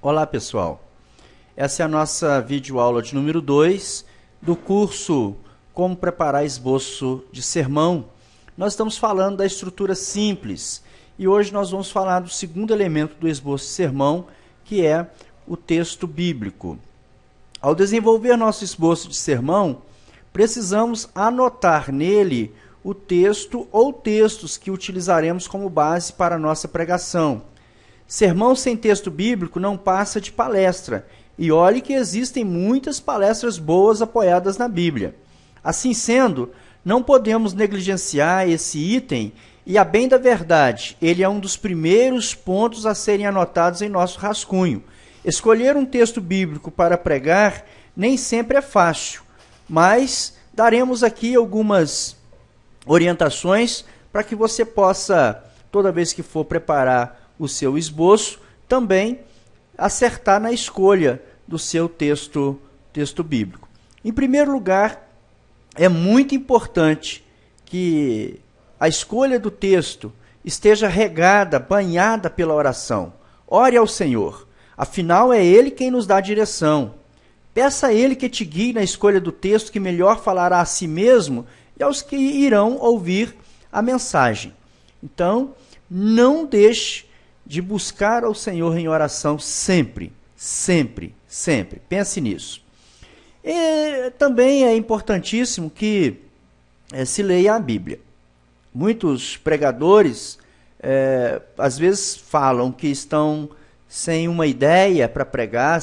Olá pessoal, essa é a nossa videoaula de número 2 do curso Como Preparar Esboço de Sermão. Nós estamos falando da estrutura simples e hoje nós vamos falar do segundo elemento do esboço de sermão, que é o texto bíblico. Ao desenvolver nosso esboço de sermão, precisamos anotar nele o texto ou textos que utilizaremos como base para a nossa pregação. Sermão sem texto bíblico não passa de palestra, e olhe que existem muitas palestras boas apoiadas na Bíblia. Assim sendo, não podemos negligenciar esse item, e a bem da verdade, ele é um dos primeiros pontos a serem anotados em nosso rascunho. Escolher um texto bíblico para pregar nem sempre é fácil, mas daremos aqui algumas orientações para que você possa, toda vez que for preparar o seu esboço, também acertar na escolha do seu texto bíblico. Em primeiro lugar, é muito importante que a escolha do texto esteja regada, banhada pela oração. Ore ao Senhor, afinal é Ele quem nos dá a direção. Peça a Ele que te guie na escolha do texto que melhor falará a si mesmo e aos que irão ouvir a mensagem. Então, não deixe de buscar ao Senhor em oração sempre, sempre, sempre. Pense nisso. E também é importantíssimo que se leia a Bíblia. Muitos pregadores, às vezes, falam que estão sem uma ideia para pregar,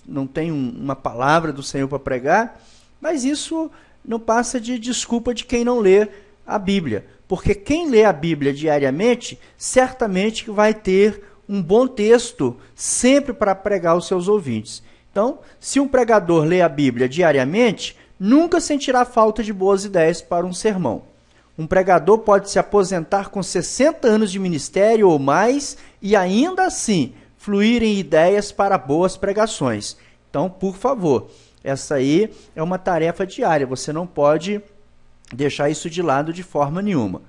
não tem uma palavra do Senhor para pregar, mas isso não passa de desculpa de quem não lê a Bíblia. Porque quem lê a Bíblia diariamente, certamente que vai ter um bom texto sempre para pregar aos seus ouvintes. Então, se um pregador lê a Bíblia diariamente, nunca sentirá falta de boas ideias para um sermão. Um pregador pode se aposentar com 60 anos de ministério ou mais e ainda assim fluírem ideias para boas pregações. Então, por favor, essa aí é uma tarefa diária, você não pode deixar isso de lado de forma nenhuma.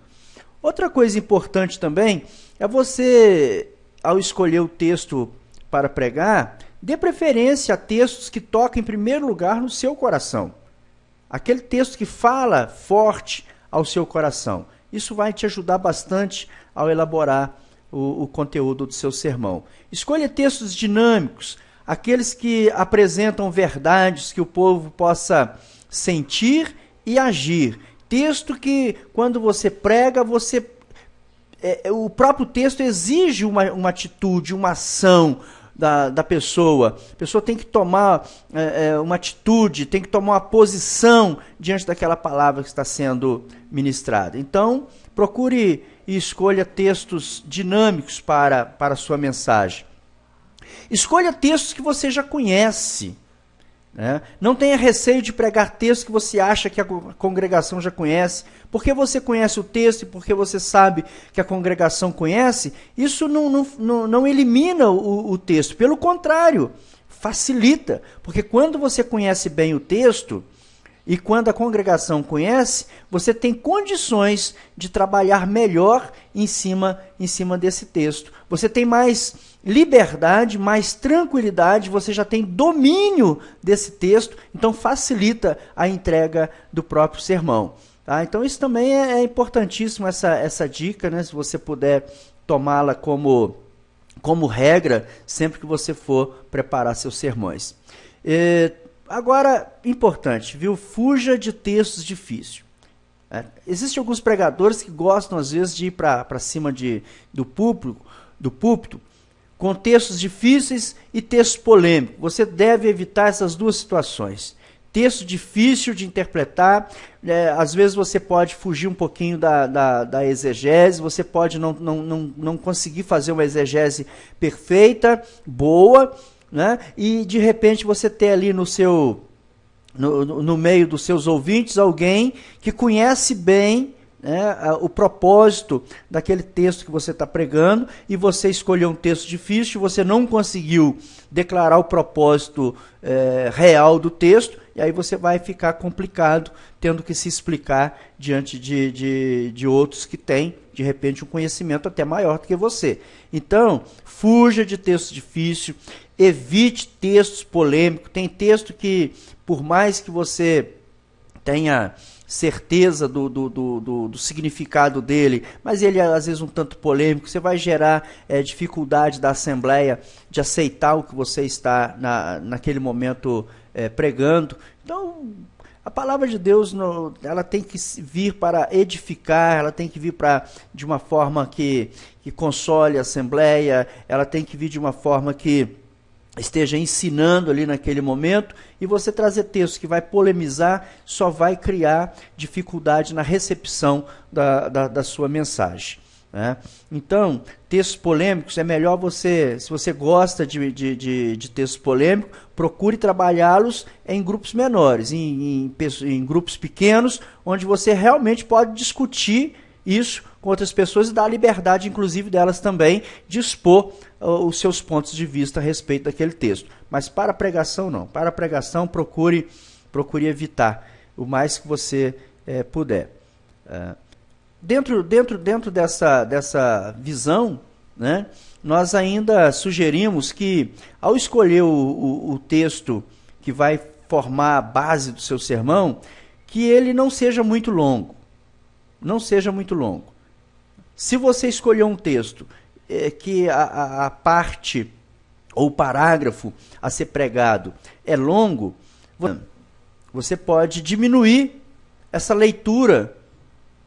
Outra coisa importante também é você, ao escolher o texto para pregar, dê preferência a textos que tocam em primeiro lugar no seu coração. Aquele texto que fala forte ao seu coração. Isso vai te ajudar bastante ao elaborar o conteúdo do seu sermão. Escolha textos dinâmicos, aqueles que apresentam verdades que o povo possa sentir e agir. Texto que, quando você prega, o próprio texto exige uma atitude, uma ação da pessoa. A pessoa tem que tomar uma atitude, tem que tomar uma posição diante daquela palavra que está sendo ministrada. Então, procure e escolha textos dinâmicos para a sua mensagem. Escolha textos que você já conhece. Não tenha receio de pregar textos que você acha que a congregação já conhece. Porque você conhece o texto e porque você sabe que a congregação conhece, isso não elimina o texto. Pelo contrário, facilita. Porque quando você conhece bem o texto e quando a congregação conhece, você tem condições de trabalhar melhor em cima desse texto. Você tem mais liberdade, mais tranquilidade, você já tem domínio desse texto, então facilita a entrega do próprio sermão. Tá? Então isso também é importantíssimo, essa dica, né? Se você puder tomá-la como regra, sempre que você for preparar seus sermões. Agora, importante, viu? Fuja de textos difíceis. Existem alguns pregadores que gostam, às vezes, de ir para cima do púlpito, com textos difíceis e textos polêmicos. Você deve evitar essas duas situações. Texto difícil de interpretar, às vezes você pode fugir um pouquinho da exegese, você pode não conseguir fazer uma exegese perfeita, boa, né? E de repente você ter ali no meio dos seus ouvintes alguém que conhece bem, né, o propósito daquele texto que você está pregando, e você escolheu um texto difícil, você não conseguiu declarar o propósito real do texto, e aí você vai ficar complicado, tendo que se explicar diante de outros que têm, de repente, um conhecimento até maior do que você. Então, fuja de texto difícil, evite textos polêmicos. Tem texto que, por mais que você tenha certeza do significado dele, mas ele é às vezes um tanto polêmico, você vai gerar dificuldade da Assembleia de aceitar o que você está naquele momento pregando. Então, a palavra de Deus, ela tem que vir para edificar, ela tem que vir de uma forma que console a Assembleia, ela tem que vir de uma forma que esteja ensinando ali naquele momento, e você trazer texto que vai polemizar só vai criar dificuldade na recepção da sua mensagem, né? Então, textos polêmicos, é melhor você, se você gosta de textos polêmicos, procure trabalhá-los em grupos menores, em grupos pequenos, onde você realmente pode discutir isso com outras pessoas e dar a liberdade, inclusive, delas também, de expor os seus pontos de vista a respeito daquele texto. Mas para a pregação, não. Para a pregação, procure evitar o mais que você puder. Dentro dessa visão, né, nós ainda sugerimos que, ao escolher o texto que vai formar a base do seu sermão, que ele não seja muito longo. Não seja muito longo. Se você escolher um texto que a parte ou o parágrafo a ser pregado é longo, você pode diminuir essa leitura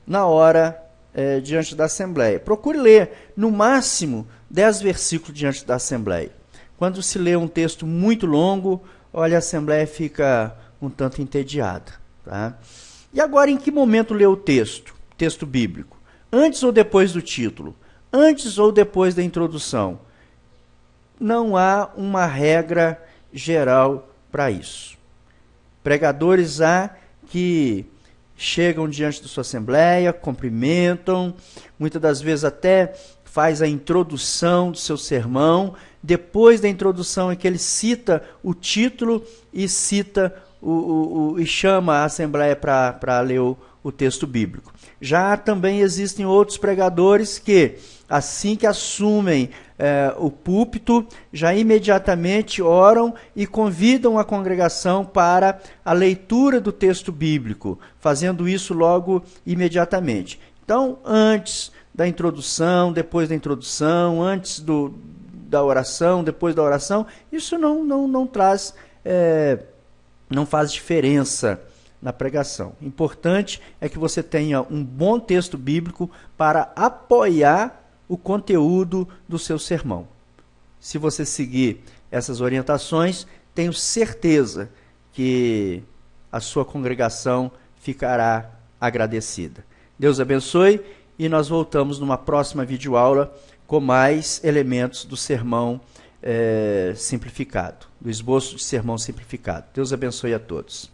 na hora diante da Assembleia. Procure ler, no máximo, 10 versículos diante da Assembleia. Quando se lê um texto muito longo, olha, a Assembleia fica um tanto entediada. Tá? E agora, em que momento ler o texto bíblico? Antes ou depois do título? Antes ou depois da introdução? Não há uma regra geral para isso. Pregadores há que chegam diante da sua assembleia, cumprimentam, muitas das vezes até faz a introdução do seu sermão. Depois da introdução é que ele cita o título e e chama a assembleia para ler o texto bíblico. Já também existem outros pregadores que, assim que assumem o púlpito, já imediatamente oram e convidam a congregação para a leitura do texto bíblico, fazendo isso logo imediatamente. Então, antes da introdução, depois da introdução, antes da oração, depois da oração, isso não traz, não faz diferença na pregação. Importante é que você tenha um bom texto bíblico para apoiar o conteúdo do seu sermão. Se você seguir essas orientações, tenho certeza que a sua congregação ficará agradecida. Deus abençoe e nós voltamos numa próxima videoaula com mais elementos do sermão simplificado, do esboço de sermão simplificado. Deus abençoe a todos.